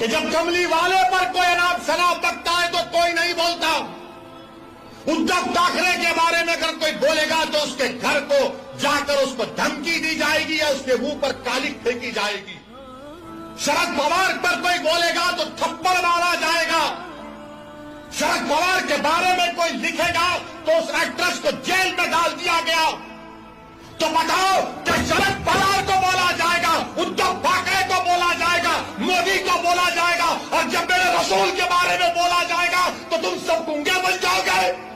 कि जब कमली वाले पर कोई अनाप शनाप बकता है तो कोई नहीं बोलता। उद्धव ठाकरे के बारे में अगर कोई बोलेगा तो उसके घर को जाकर उसको धमकी दी जाएगी या उसके मुंह पर कालिक फेंकी जाएगी। शरद पवार पर कोई बोलेगा तो थप्पड़ मारा जाएगा। शरद पवार के बारे में कोई लिखेगा तो उस एक्ट्रेस को जेल में डाल दिया गया। तो बताओ क्या शरद पवार को बोला जाएगा, उद्धव ठाकरे को बोला जाएगा, मोदी को बोला जाएगा, और जब मेरे रसूल के बारे में बोला जाएगा तो तुम सब गूंगे बन जाओगे।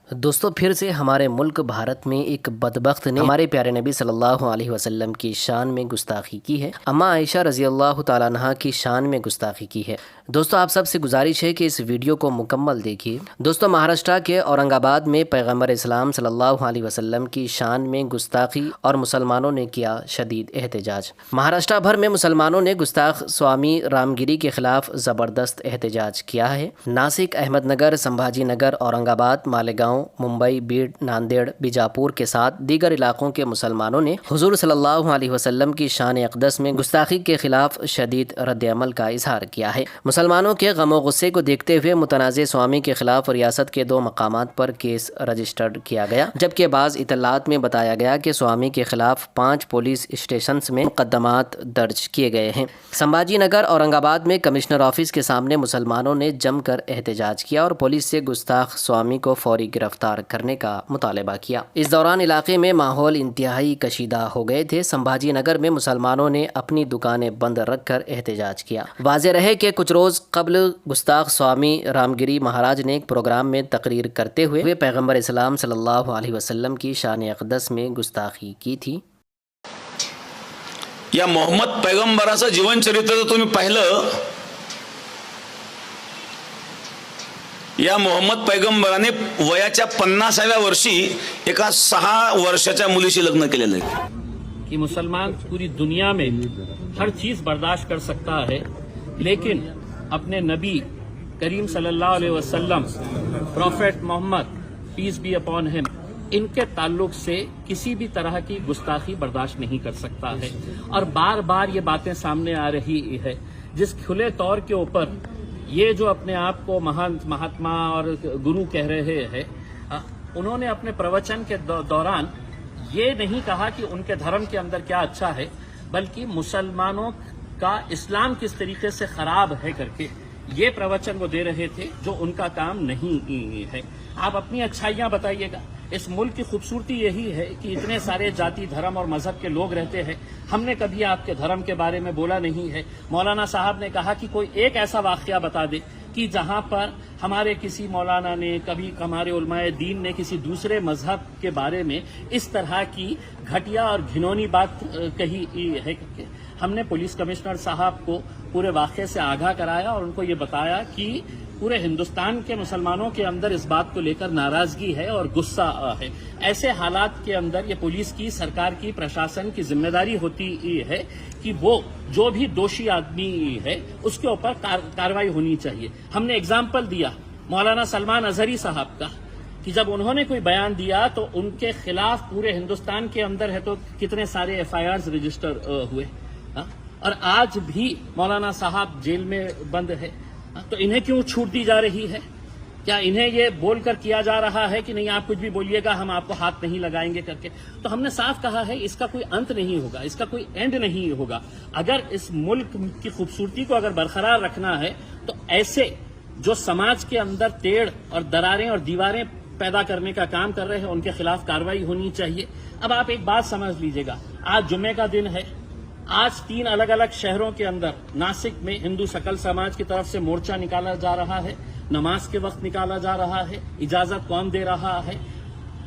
दोस्तों, फिर से हमारे मुल्क भारत में एक बदबख्त ने हमारे प्यारे नबी सल्लल्लाहु अलैहि वसल्लम की शान में गुस्ताखी की है। अम्मा आयशा रज़ी अल्लाह तआला अन्हा की शान में गुस्ताखी की है। दोस्तों, आप सबसे गुजारिश है कि इस वीडियो को मुकम्मल देखिए। दोस्तों, महाराष्ट्र के औरंगाबाद में पैगम्बर इस्लाम सल्लल्लाहु अलैहि वसल्लम की शान में गुस्ताखी और मुसलमानों ने किया शदीद एहतजाज। महाराष्ट्र भर में मुसलमानों ने गुस्ताख स्वामी रामगिरी के खिलाफ ज़बरदस्त एहतजाज किया है। नासिक, अहमदनगर, संभाजी नगर, औरंगाबाद, मालेगांव, मुंबई, बीड, नांदेड़, बीजापुर के साथ दीगर इलाकों के मुसलमानों ने हुजूर सल्लल्लाहु अलैहि वसल्लम की शान अक़दस में गुस्ताखी के खिलाफ शदीद रद्द-ए-अमल का इजहार किया है। मुसलमानों के गम व गुस्से को देखते हुए मुतनाज़े स्वामी के खिलाफ रियासत के 2 मकामात पर केस रजिस्टर्ड किया गया, जबकि बाज़ इतलात में बताया गया कि स्वामी के खिलाफ 5 पुलिस स्टेशन में मुकदमात दर्ज किए गए हैं। संभाजी नगर, औरंगाबाद में कमिश्नर ऑफिस के सामने मुसलमानों ने जमकर एहतजाज किया और पुलिस से गुस्ताख स्वामी को फौरी गिरफ्तार करने का मुतालबा किया। इस दौरान इलाके में माहौल इंतहाई कशीदा हो गए थे। संभाजी नगर में मुसलमानों ने अपनी दुकानें बंद रखकर एहतजाज किया। वाज़ेह रहे कि कुछ रोज़ कबल गुस्ताख स्वामी रामगिरी महाराज ने एक प्रोग्राम में तकरीर करते हुए पैगम्बर इस्लाम सल्लल्लाहु अलैहि वसल्लम की शान अक़दस में गुस्ताखी की थी। या मोहम्मद पैगंबराचं जीवनचरित्र जर तुम्ही पाहिलं, या मोहम्मद पैगंबराने वयाच्या 50व्या वर्षी एका 6 वर्षाच्या मुलीशी लग्न केलेलं आहे। कि मुसलमान पूरी दुनिया में हर चीज बर्दाश्त कर सकता है, लेकिन अपने नबी करीम सल्लल्लाहु अलैहि वसल्लम, prophet Mohammed peace be upon him, इनके ताल्लुक से किसी भी तरह की गुस्ताखी बर्दाश्त नहीं कर सकता है। और बार बार ये बातें सामने आ रही है, जिस खुले तौर के ऊपर ये जो अपने आप को महान महात्मा और गुरु कह रहे हैं, उन्होंने अपने प्रवचन के दौरान ये नहीं कहा कि उनके धर्म के अंदर क्या अच्छा है, बल्कि मुसलमानों का इस्लाम किस तरीके से खराब है करके ये प्रवचन वो दे रहे थे, जो उनका काम नहीं है। आप अपनी अच्छाइयां बताइएगा। इस मुल्क की खूबसूरती यही है कि इतने सारे जाति, धर्म और मजहब के लोग रहते हैं। हमने कभी आपके धर्म के बारे में बोला नहीं है। मौलाना साहब ने कहा कि कोई एक ऐसा वाकया बता दे कि जहां पर हमारे किसी मौलाना ने, कभी हमारे उलमाए दीन ने किसी दूसरे मजहब के बारे में इस तरह की घटिया और घिनौनी बात कही है। हमने पुलिस कमिश्नर साहब को पूरे वाक़े से आगाह कराया और उनको ये बताया कि पूरे हिंदुस्तान के मुसलमानों के अंदर इस बात को लेकर नाराजगी है और गुस्सा है। ऐसे हालात के अंदर ये पुलिस की, सरकार की, प्रशासन की जिम्मेदारी होती है कि वो जो भी दोषी आदमी है उसके ऊपर कार्रवाई होनी चाहिए। हमने एग्जाम्पल दिया मौलाना सलमान अजहरी साहब का कि जब उन्होंने कोई बयान दिया तो उनके खिलाफ पूरे हिंदुस्तान के अंदर है तो कितने सारे FIRs रजिस्टर हुए, और आज भी मौलाना साहब जेल में बंद है। तो इन्हें क्यों छूट दी जा रही है? क्या इन्हें ये बोलकर किया जा रहा है कि नहीं आप कुछ भी बोलिएगा, हम आपको हाथ नहीं लगाएंगे करके? तो हमने साफ कहा है इसका कोई अंत नहीं होगा, इसका कोई एंड नहीं होगा। अगर इस मुल्क की खूबसूरती को अगर बरकरार रखना है तो ऐसे जो समाज के अंदर टेढ़ और दरारें और दीवारें पैदा करने का काम कर रहे हैं उनके खिलाफ कार्रवाई होनी चाहिए। अब आप एक बात समझ लीजिएगा, आज जुम्मे का दिन है। आज 3 अलग अलग शहरों के अंदर, नासिक में हिंदू सकल समाज की तरफ से मोर्चा निकाला जा रहा है, नमाज के वक्त निकाला जा रहा है। इजाजत कौन दे रहा है?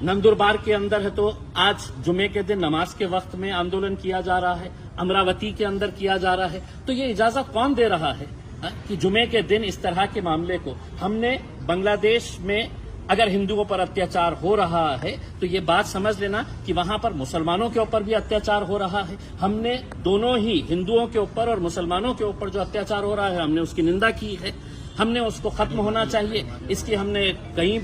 नंदुरबार के अंदर है तो आज जुमे के दिन नमाज के वक्त में आंदोलन किया जा रहा है। अमरावती के अंदर किया जा रहा है। तो ये इजाजत कौन दे रहा है कि जुमे के दिन इस तरह के मामले को? हमने बांग्लादेश में अगर हिंदुओं पर अत्याचार हो रहा है तो ये बात समझ लेना कि वहां पर मुसलमानों के ऊपर भी अत्याचार हो रहा है। हमने दोनों ही हिंदुओं के ऊपर और मुसलमानों के ऊपर जो अत्याचार हो रहा है हमने उसकी निंदा की है। हमने उसको खत्म होना चाहिए, इसकी हमने कई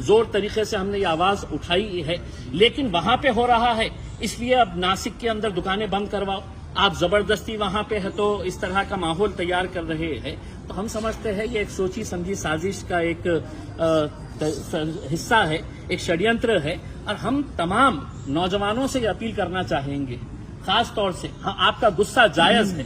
जोर तरीके से हमने ये आवाज उठाई है। लेकिन वहां पे हो रहा है इसलिए अब नासिक के अंदर दुकानें बंद करवाओ, आप जबरदस्ती वहां पे है तो इस तरह का माहौल तैयार कर रहे हैं, तो हम समझते हैं ये एक सोची समझी साजिश का एक हिस्सा है, एक षड्यंत्र है। और हम तमाम नौजवानों से ये अपील करना चाहेंगे, खास तौर से आपका गुस्सा जायज है,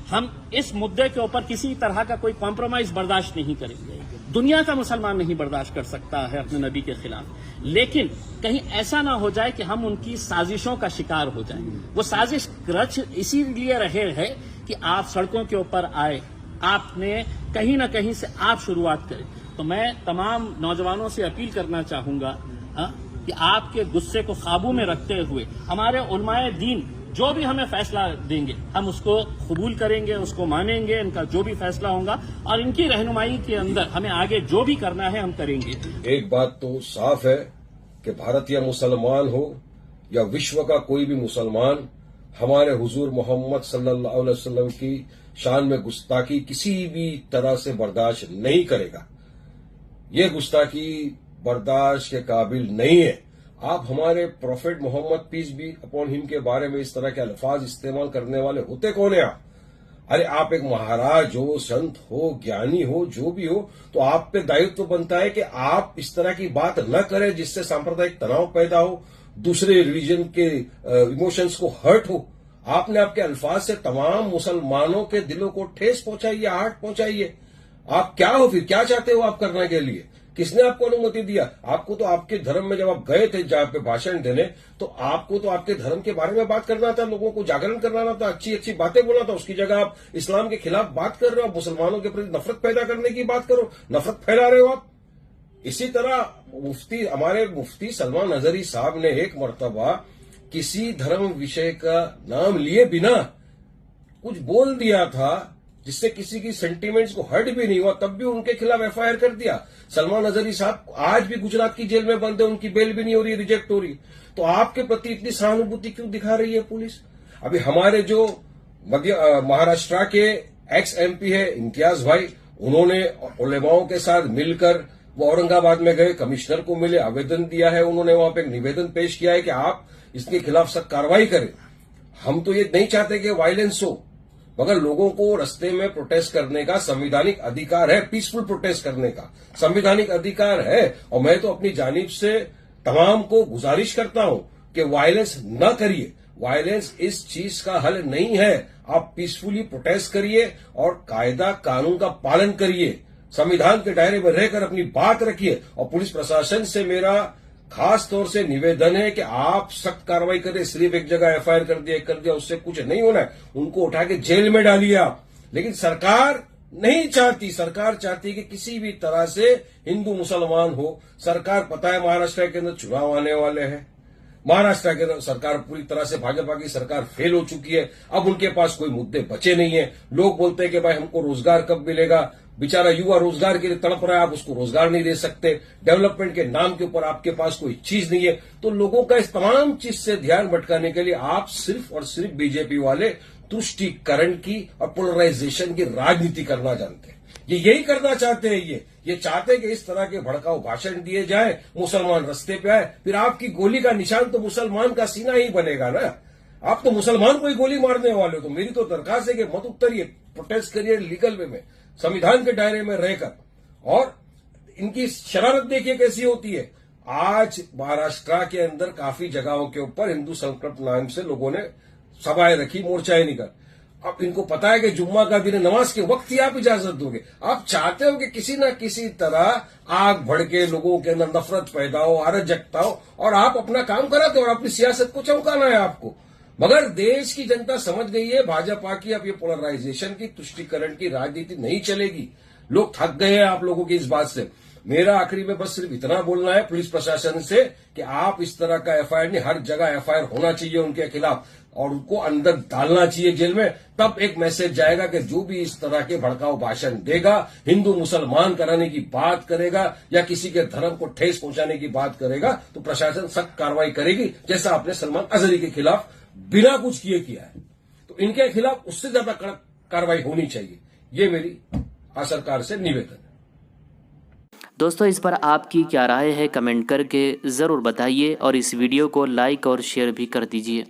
हम इस मुद्दे के ऊपर किसी तरह का कोई कॉम्प्रोमाइज बर्दाश्त नहीं करेंगे। दुनिया का मुसलमान नहीं बर्दाश्त कर सकता है अपने नबी के खिलाफ, लेकिन कहीं ऐसा ना हो जाए कि हम उनकी साजिशों का शिकार हो जाएं। वो साजिश रच इसीलिए रहे हैं कि आप सड़कों के ऊपर आए, आपने कहीं ना कहीं से आप शुरुआत करें। तो मैं तमाम नौजवानों से अपील करना चाहूंगा कि आपके गुस्से को काबू में रखते हुए हमारे उलमाए दीन जो भी हमें फैसला देंगे हम उसको कबूल करेंगे, उसको मानेंगे, इनका जो भी फैसला होगा और इनकी रहनुमाई के अंदर हमें आगे जो भी करना है हम करेंगे। एक बात तो साफ है कि भारतीय मुसलमान हो या विश्व का कोई भी मुसलमान हमारे हुजूर मोहम्मद सल्लल्लाहु अलैहि वसल्लम की शान में गुस्ताखी किसी भी तरह से बर्दाश्त नहीं करेगा। ये गुस्ताखी बर्दाश्त के काबिल नहीं है। आप हमारे prophet Mohammed peace be upon him के बारे में इस तरह के अल्फाज इस्तेमाल करने वाले होते कौन है आप? अरे आप एक महाराज हो, संत हो, ज्ञानी हो, जो भी हो, तो आप पे दायित्व बनता है कि आप इस तरह की बात न करें जिससे सांप्रदायिक तनाव पैदा हो, दूसरे रिलीजन के इमोशंस को हर्ट हो। आपने आपके अल्फाज से तमाम मुसलमानों के दिलों को ठेस पहुंचाई है, आहट पहुंचाई है। आप क्या हो फिर? क्या चाहते हो आप करने के लिए? किसने आपको अनुमति दिया? आपको तो आपके धर्म में जब आप गए थे जहां पे भाषण देने, तो आपको तो आपके धर्म के बारे में बात करना था, लोगों को जागरण करना था, अच्छी अच्छी बातें बोलना था। उसकी जगह आप इस्लाम के खिलाफ बात कर रहे हो, मुसलमानों के प्रति नफरत पैदा करने की बात करो, नफरत फैला रहे हो आप। इसी तरह हमारे मुफ्ती सलमान अजहरी साहब ने एक मर्तबा किसी धर्म विषय का नाम लिए बिना कुछ बोल दिया था जिससे किसी की सेंटीमेंट्स को हर्ट भी नहीं हुआ, तब भी उनके खिलाफ एफआईआर कर दिया। सलमान अजहरी साहब आज भी गुजरात की जेल में बंद है, उनकी बेल भी नहीं हो रही, रिजेक्ट हो रही। तो आपके प्रति इतनी सहानुभूति क्यों दिखा रही है पुलिस? अभी हमारे जो महाराष्ट्र के एक्स एमपी है इम्तियाज भाई, उन्होंने उलेमाओं के साथ मिलकर वो औरंगाबाद में गए, कमिश्नर को मिले, आवेदन दिया है, उन्होंने वहां पे एक निवेदन पेश किया है कि आप इसके खिलाफ सख्त कार्रवाई करें। हम तो ये नहीं चाहते कि वायलेंस हो, मगर लोगों को रस्ते में प्रोटेस्ट करने का संवैधानिक अधिकार है, पीसफुल प्रोटेस्ट करने का संवैधानिक अधिकार है। और मैं तो अपनी जानिब से तमाम को गुजारिश करता हूं कि वायलेंस न करिए। वायलेंस इस चीज का हल नहीं है। आप पीसफुली प्रोटेस्ट करिए और कायदा कानून का पालन करिए, संविधान के दायरे में रहकर अपनी बात रखिए। और पुलिस प्रशासन से मेरा खास तौर से निवेदन है कि आप सख्त कार्रवाई करें। सिर्फ एक जगह एफआईआर कर दिया उससे कुछ नहीं होना है, उनको उठा के जेल में डालिए आप। लेकिन सरकार नहीं चाहती, सरकार चाहती कि किसी भी तरह से हिंदू मुसलमान हो। सरकार पता है महाराष्ट्र के अंदर चुनाव आने वाले हैं, महाराष्ट्र के अंदर सरकार पूरी तरह से भाजपा की सरकार फेल हो चुकी है, अब उनके पास कोई मुद्दे बचे नहीं है। लोग बोलते हैं कि भाई हमको रोजगार कब मिलेगा, बेचारा युवा रोजगार के लिए तड़प रहा है, आप उसको रोजगार नहीं दे सकते, डेवलपमेंट के नाम के ऊपर आपके पास कोई चीज नहीं है। तो लोगों का इस तमाम चीज से ध्यान भटकाने के लिए आप सिर्फ और सिर्फ बीजेपी वाले तुष्टीकरण की और पोलराइजेशन की राजनीति करना जानते हैं। ये यही करना चाहते हैं। ये चाहते हैं कि इस तरह के भड़काऊ भाषण दिए जाए, मुसलमान रस्ते पे आए, फिर आपकी गोली का निशान तो मुसलमान का सीना ही बनेगा ना। आप तो मुसलमान को ही गोली मारने वाले हो। तो मेरी तो दरखास्त है कि मत उतरिए, प्रोटेस्ट करिए लीगल वे में, संविधान के दायरे में रहकर। और इनकी शरारत देखिए कैसी होती है। आज महाराष्ट्र के अंदर काफी जगहों के ऊपर हिंदू संकल्प नाम से लोगों ने सभाएं रखी, मोर्चाएं निकल। अब इनको पता है कि जुम्मा का दिन नमाज के वक्त ही आप इजाजत दोगे। आप चाहते हो कि किसी न किसी तरह आग भड़के, लोगों के अंदर नफरत पैदा हो, अराजकता हो, और आप अपना काम कराते हो और अपनी सियासत को चौंकाना है आपको। मगर देश की जनता समझ गई है भाजपा की अब ये पोलराइजेशन की, तुष्टीकरण की राजनीति नहीं चलेगी। लोग थक गए हैं आप लोगों की इस बात से। मेरा आखिरी में बस सिर्फ इतना बोलना है पुलिस प्रशासन से कि आप इस तरह का एफआईआर नहीं, हर जगह एफआईआर होना चाहिए उनके खिलाफ और उनको अंदर डालना चाहिए जेल में। तब एक मैसेज जाएगा कि जो भी इस तरह के भड़काऊ भाषण देगा, हिंदू मुसलमान कराने की बात करेगा या किसी के धर्म को ठेस पहुंचाने की बात करेगा, तो प्रशासन सख्त कार्रवाई करेगी, जैसा आपने सलमान अजहरी के खिलाफ बिना कुछ किया है। तो इनके खिलाफ उससे ज्यादा कड़क कार्रवाई होनी चाहिए। ये मेरी सरकार से निवेदन है। दोस्तों, इस पर आपकी क्या राय है कमेंट करके ज़रूर बताइए और इस वीडियो को लाइक और शेयर भी कर दीजिए।